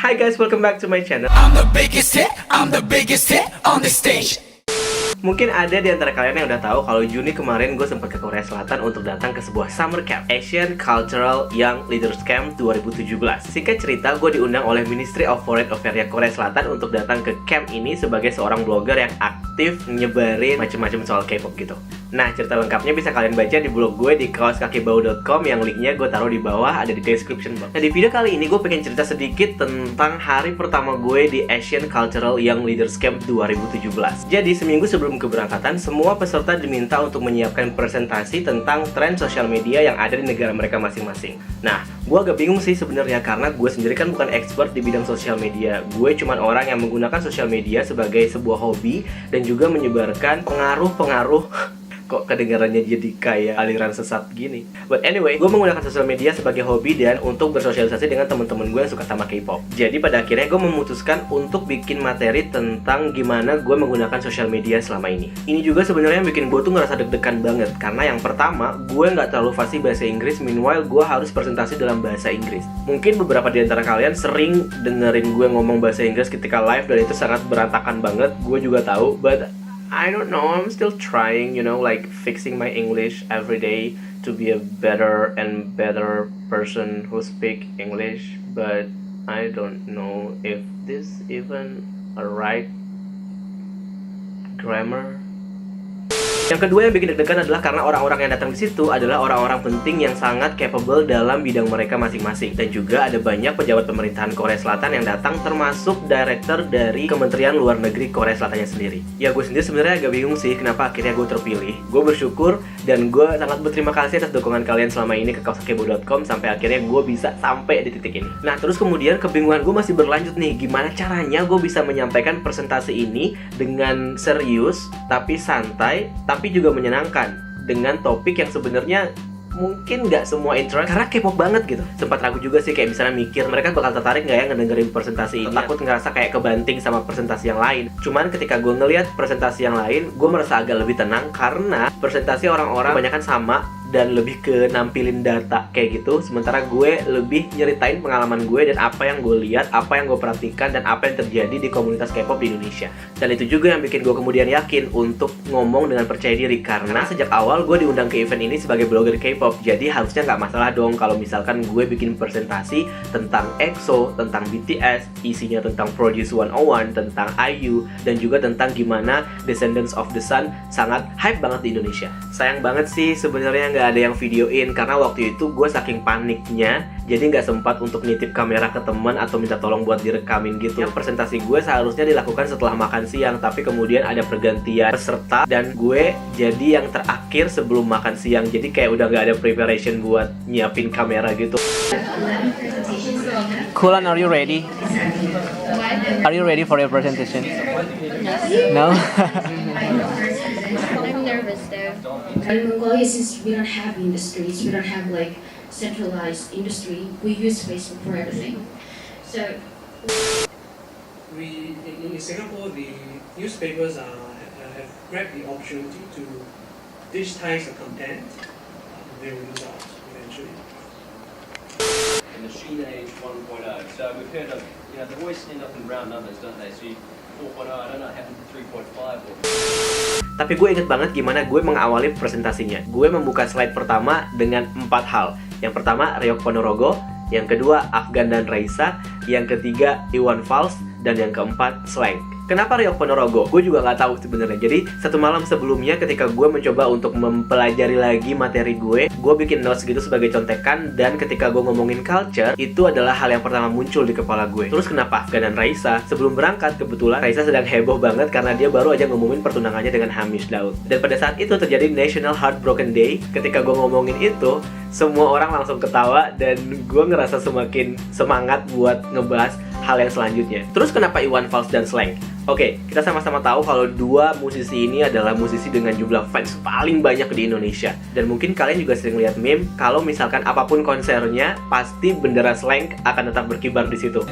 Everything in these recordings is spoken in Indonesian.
Hi guys, welcome back to my channel. I'm the biggest hit on the stage. Mungkin ada di antara kalian yang udah tahu kalau Juni kemarin gue sempat ke Korea Selatan untuk datang ke sebuah summer camp, Asian Cultural Young Leaders Camp 2017. Singkat cerita, gue diundang oleh Ministry of Foreign Affairs Korea Selatan untuk datang ke camp ini sebagai seorang blogger yang aktif nyebarin macam-macam soal K-pop gitu. Nah, cerita lengkapnya bisa kalian baca di blog gue di kaoskakibau.com yang linknya gue taruh di bawah, ada di description box. Nah, di video kali ini gue pengen cerita sedikit tentang hari pertama gue di Asian Cultural Young Leaders Camp 2017. Jadi, seminggu sebelum keberangkatan, semua peserta diminta untuk menyiapkan presentasi tentang tren sosial media yang ada di negara mereka masing-masing. Nah, gue agak bingung sih sebenarnya karena gue sendiri kan bukan expert di bidang sosial media. Gue cuman orang yang menggunakan sosial media sebagai sebuah hobi dan juga menyebarkan pengaruh-pengaruh. Kok kedengarannya jadi kayak aliran sesat gini. But anyway, gue menggunakan sosial media sebagai hobi dan untuk bersosialisasi dengan teman-teman gue yang suka sama K-pop. Jadi pada akhirnya gue memutuskan untuk bikin materi tentang gimana gue menggunakan sosial media selama ini. Ini juga sebenarnya bikin gue tuh ngerasa deg-degan banget karena yang pertama, gue nggak terlalu fasih bahasa Inggris, meanwhile gue harus presentasi dalam bahasa Inggris. Mungkin beberapa di antara kalian sering dengerin gue ngomong bahasa Inggris ketika live dan itu sangat berantakan banget. Gue juga tahu, but I don't know, I'm still trying, like fixing my English every day to be a better and better person who speak English, but I don't know if this even a right grammar. Yang kedua yang bikin deg-degan adalah karena orang-orang yang datang di situ adalah orang-orang penting yang sangat capable dalam bidang mereka masing-masing. Dan juga ada banyak pejabat pemerintahan Korea Selatan yang datang, termasuk director dari Kementerian Luar Negeri Korea Selatannya sendiri. Ya, gue sendiri sebenarnya agak bingung sih kenapa akhirnya gue terpilih. Gue bersyukur dan gue sangat berterima kasih atas dukungan kalian selama ini ke kaoskakibau.com sampai akhirnya gue bisa sampai di titik ini. Nah, terus kemudian kebingungan gue masih berlanjut nih. Gimana caranya gue bisa menyampaikan presentasi ini dengan serius, tapi santai, tapi juga menyenangkan dengan topik yang sebenarnya mungkin nggak semua interest karena K-pop banget gitu. Sempat ragu juga sih, kayak misalnya mikir mereka bakal tertarik nggak ya ngedengerin presentasi ini. Takut ngerasa kayak kebanting sama presentasi yang lain. Cuman ketika gue ngeliat presentasi yang lain, gue merasa agak lebih tenang karena presentasi orang-orang kebanyakan sama dan lebih ke nampilin data kayak gitu. Sementara gue lebih nyeritain pengalaman gue dan apa yang gue lihat, apa yang gue perhatikan, dan apa yang terjadi di komunitas K-pop di Indonesia. Dan itu juga yang bikin gue kemudian yakin untuk ngomong dengan percaya diri karena sejak awal gue diundang ke event ini sebagai blogger K-pop. Jadi harusnya nggak masalah dong kalau misalkan gue bikin presentasi tentang EXO, tentang BTS, isinya tentang Produce 101, tentang IU, dan juga tentang gimana Descendants of the Sun sangat hype banget di Indonesia. Sayang banget sih sebenarnya nggak ada yang videoin karena waktu itu gue saking paniknya jadi nggak sempat untuk nitip kamera ke teman atau minta tolong buat direkamin gitu. Yang presentasi gue seharusnya dilakukan setelah makan siang, tapi kemudian ada pergantian peserta dan gue jadi yang terakhir sebelum makan siang. Jadi kayak udah nggak ada preparation buat nyiapin kamera gitu. Kulan, are you ready? Are you ready for your presentation? No? I'm nervous though. In Mongolia, since we don't have industries, we don't have like centralized industry, we use Facebook for everything. So in Singapore, the newspapers have grabbed the opportunity to digitize the content. They will lose out eventually. In Machine Age 1.0, so we've heard of, they always end up in round numbers, don't they? So 4.0, I don't know, happened to 3.5 or... Tapi gue inget banget gimana gue mengawali presentasinya. Gue membuka slide pertama dengan 4 hal. Yang pertama, Ryok Ponorogo. Yang kedua, Afgan dan Raisa. Yang ketiga, Iwan Fals. Dan yang keempat, Slank. Kenapa Ryok Ponorogo? Gue juga nggak tahu sebenarnya. Jadi satu malam sebelumnya ketika gue mencoba untuk mempelajari lagi materi gue bikin notes gitu sebagai contekan. Dan ketika gue ngomongin culture, itu adalah hal yang pertama muncul di kepala gue. Terus kenapa Afgan dan Raisa? Sebelum berangkat, kebetulan Raisa sedang heboh banget karena dia baru aja ngomongin pertunangannya dengan Hamish Daud. Dan pada saat itu terjadi National Heartbroken Day. Ketika gue ngomongin itu, semua orang langsung ketawa dan gue ngerasa semakin semangat buat ngebahas hal yang selanjutnya. Terus kenapa Iwan Fals dan Slank? Oke, kita sama-sama tahu kalau dua musisi ini adalah musisi dengan jumlah fans paling banyak di Indonesia. Dan mungkin kalian juga sering lihat meme kalau misalkan apapun konsernya, pasti bendera Slank akan tetap berkibar di situ.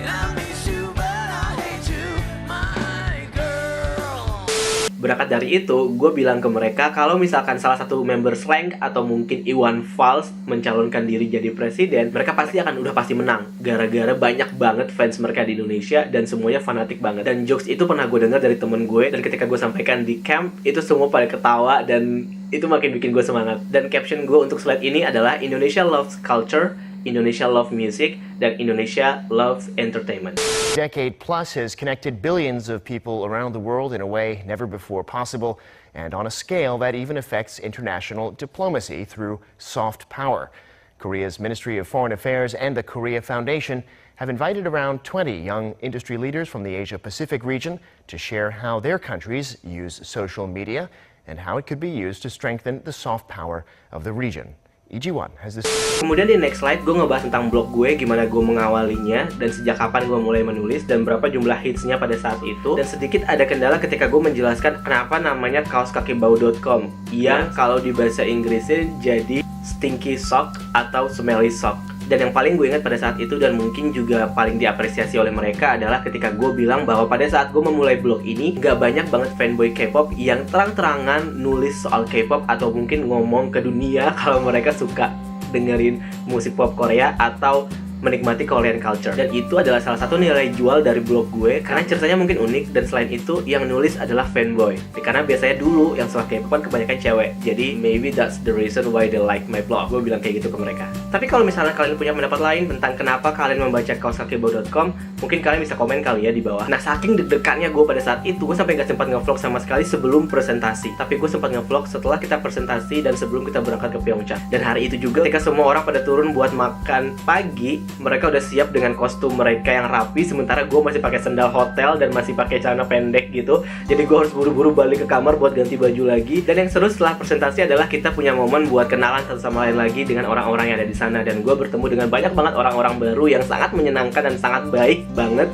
Berangkat dari itu, gue bilang ke mereka kalau misalkan salah satu member Slank atau mungkin Iwan Fals mencalonkan diri jadi presiden, mereka pasti pasti menang. Gara-gara banyak banget fans mereka di Indonesia dan semuanya fanatik banget. Dan jokes itu pernah gue dengar dari temen gue, dan ketika gue sampaikan di camp, itu semua pada ketawa dan itu makin bikin gue semangat. Dan caption gue untuk slide ini adalah Indonesia loves culture, Indonesia loves music, dan Indonesia loves entertainment. Decade plus has connected billions of people around the world in a way never before possible, and on a scale that even affects international diplomacy through soft power. Korea's Ministry of Foreign Affairs and the Korea Foundation have invited around 20 young industry leaders from the Asia-Pacific region to share how their countries use social media and how it could be used to strengthen the soft power of the region. Ijiwan has this. Kemudian di next slide gue ngebahas tentang blog gue, gimana gue mengawalinya dan sejak kapan gue mulai menulis dan berapa jumlah hitsnya pada saat itu. Dan sedikit ada kendala ketika gue menjelaskan kenapa namanya kaoskakibau.com yang kalau di bahasa Inggrisnya jadi stinky sock atau smelly sock. Dan yang paling gue ingat pada saat itu dan mungkin juga paling diapresiasi oleh mereka adalah ketika gue bilang bahwa pada saat gue memulai blog ini gak banyak banget fanboy K-pop yang terang-terangan nulis soal K-pop atau mungkin ngomong ke dunia kalau mereka suka dengerin musik pop Korea atau menikmati Korean culture. Dan itu adalah salah satu nilai jual dari blog gue karena ceritanya mungkin unik, dan selain itu yang nulis adalah fanboy. Karena biasanya dulu yang suka K-pop kan kebanyakan cewek. Jadi maybe that's the reason why they like my blog. Gue bilang kayak gitu ke mereka. Tapi kalau misalnya kalian punya pendapat lain tentang kenapa kalian membaca kaoskakibau.com, mungkin kalian bisa komen kali ya di bawah. Nah, saking deg-degannya gue pada saat itu, gue sampai gak sempat ngevlog sama sekali sebelum presentasi. Tapi gue sempat ngevlog setelah kita presentasi dan sebelum kita berangkat ke Pyeongchang. Dan hari itu juga ketika semua orang pada turun buat makan pagi, mereka udah siap dengan kostum mereka yang rapi, sementara gue masih pakai sendal hotel dan masih pakai celana pendek gitu. Jadi gue harus buru-buru balik ke kamar buat ganti baju lagi. Dan yang seru setelah presentasi adalah kita punya momen buat kenalan satu sama lain lagi dengan orang-orang yang ada di sana. Dan gue bertemu dengan banyak banget orang-orang baru yang sangat menyenangkan dan sangat baik banget.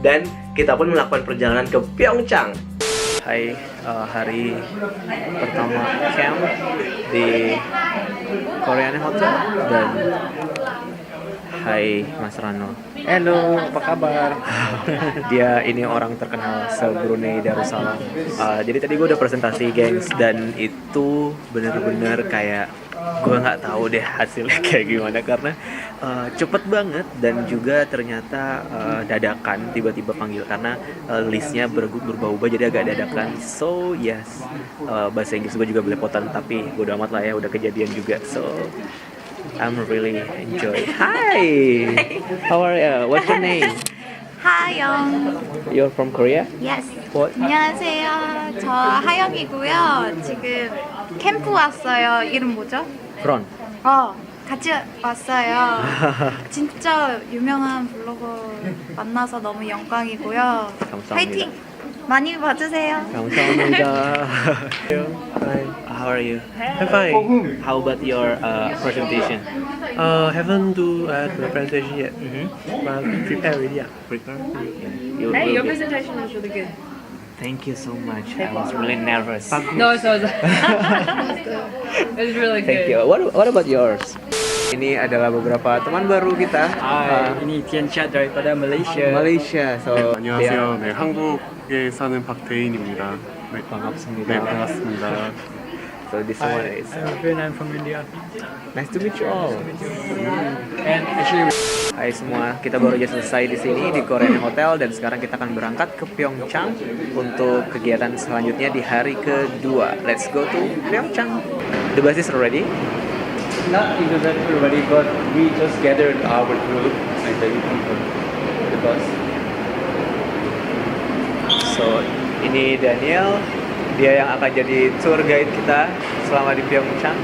Dan kita pun melakukan perjalanan ke Pyeongchang. Hai, hari pertama camp di Korean Hotel. Dan hai Mas Rano. Hello, apa kabar? Dia ini orang terkenal se-Brunei Darussalam. Jadi tadi gue udah presentasi, gengs, dan itu bener-bener kayak gue nggak tahu deh hasilnya kayak gimana karena cepet banget dan juga ternyata dadakan tiba-tiba panggil karena listnya berubah-ubah jadi agak dadakan. So yes, bahasa Inggris gue juga belepotan tapi bodo amat lah ya, udah kejadian juga. So I'm really enjoy. Hi. How are you? What's your name? 하영. You're from Korea? Yes. What? 안녕하세요. 저 하영이고요. 지금 캠프 왔어요. 이름 뭐죠? Ron. 같이 왔어요. 진짜 유명한 블로거 만나서 너무 영광이고요. 감사합니다. 파이팅! 많이 봐주세요. 감사합니다. Hi. How are you? I'm fine. How about your presentation? Haven't do the presentation yet, but prepare already. Prepare? Hey, your presentation was really good. Thank you so much. I was really nervous. No, so was it was really good. Thank you. What about yours? Ini adalah beberapa teman baru kita. ini Tiancha daripada Malaysia. Malaysia. So 안녕하세요. 네, 한국에 사는 박대인입니다. 네, 반갑습니다. 네, 반갑습니다. So this one is. I'm from India. Nice to meet you all. And actually, Hai semua, kita baru aja selesai di sini di Korean Hotel dan sekarang kita akan berangkat ke Pyeongchang untuk kegiatan selanjutnya di hari kedua. Let's go to Pyeongchang. The bus is ready. not everybody, but we just gathered our group and then we come from the bus. So ini Daniel, dia yang akan jadi tour guide kita selama di Pyeongchang.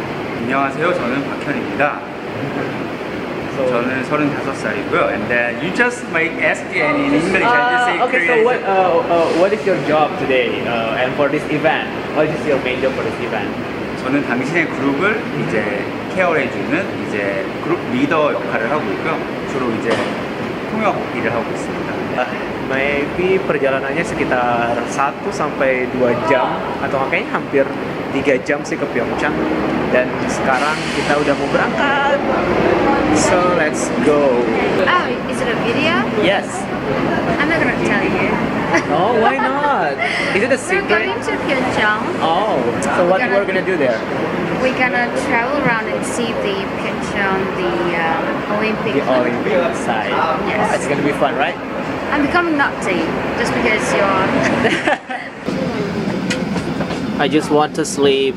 안녕하세요. 저는 박현입니다. 저는 35살이고요. And then you just might ask me in English. I just say Okay, Korean. so what is your job today and for this event? What is your main job for this event? 저는 당신의 그룹을 이제 케어해주는 이제 그룹 리더 역할을 하고 있고요. 주로 이제 통역 일을 하고 있습니다. maybe perjalanannya sekitar 1 sampai 2 jam atau kayaknya hampir 3 jam sih ke Pyeongchang. Dan sekarang kita udah mau berangkat. So let's go. Oh, is it a video? Yes. I'm not gonna tell you. Oh, why not? Is it a We're secret? going to Pyeongchang. Oh, so what we're gonna do there? We're gonna travel around and see the Pyeongchang, the Olympic. The Olympic side. Yes. It's gonna be fun, right? I'm becoming nutty just because you're. I just want to sleep.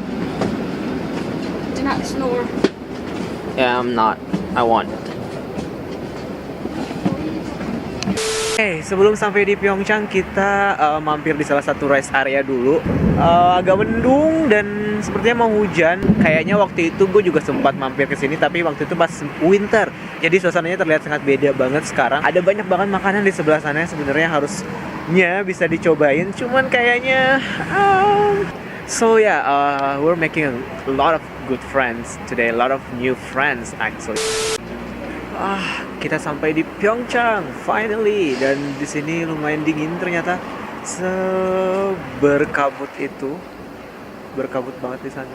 Do not snore. Yeah, I'm not. I want. Oke, sebelum sampai di Pyeongchang kita mampir di salah satu rest area dulu. Agak mendung dan sepertinya mau hujan. Kayaknya waktu itu gue juga sempat mampir ke sini, tapi waktu itu pas winter. Jadi suasananya terlihat sangat beda banget sekarang. Ada banyak banget makanan di sebelah sana yang sebenarnya harusnya bisa dicobain. Cuman kayaknya so yeah, we're making a lot of good friends today, a lot of new friends actually. Kita sampai di Pyeongchang finally, dan di sini lumayan dingin ternyata. Berkabut banget di sana.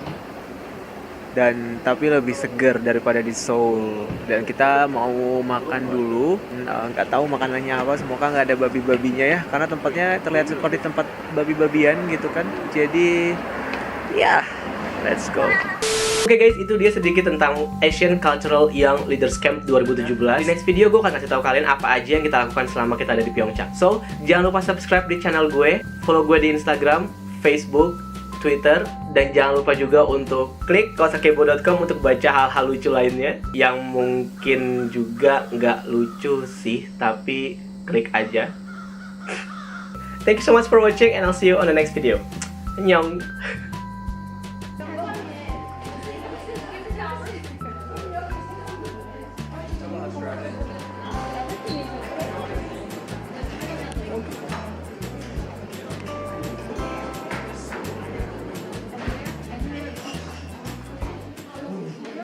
Dan tapi lebih seger daripada di Seoul. Dan kita mau makan dulu. Nggak tahu makanannya apa. Semoga nggak ada babi-babinya ya, karena tempatnya terlihat seperti tempat babi-babian gitu kan. Jadi ya, let's go. Oke guys, itu dia sedikit tentang Asian Cultural Young Leaders Camp 2017. Di next video gue akan kasih tahu kalian apa aja yang kita lakukan selama kita ada di Pyeongchang. So, jangan lupa subscribe di channel gue, follow gue di Instagram, Facebook, Twitter, dan jangan lupa juga untuk klik kosakebo.com untuk baca hal-hal lucu lainnya yang mungkin juga nggak lucu sih, tapi klik aja. Thank you so much for watching and I'll see you on the next video. Annyeong.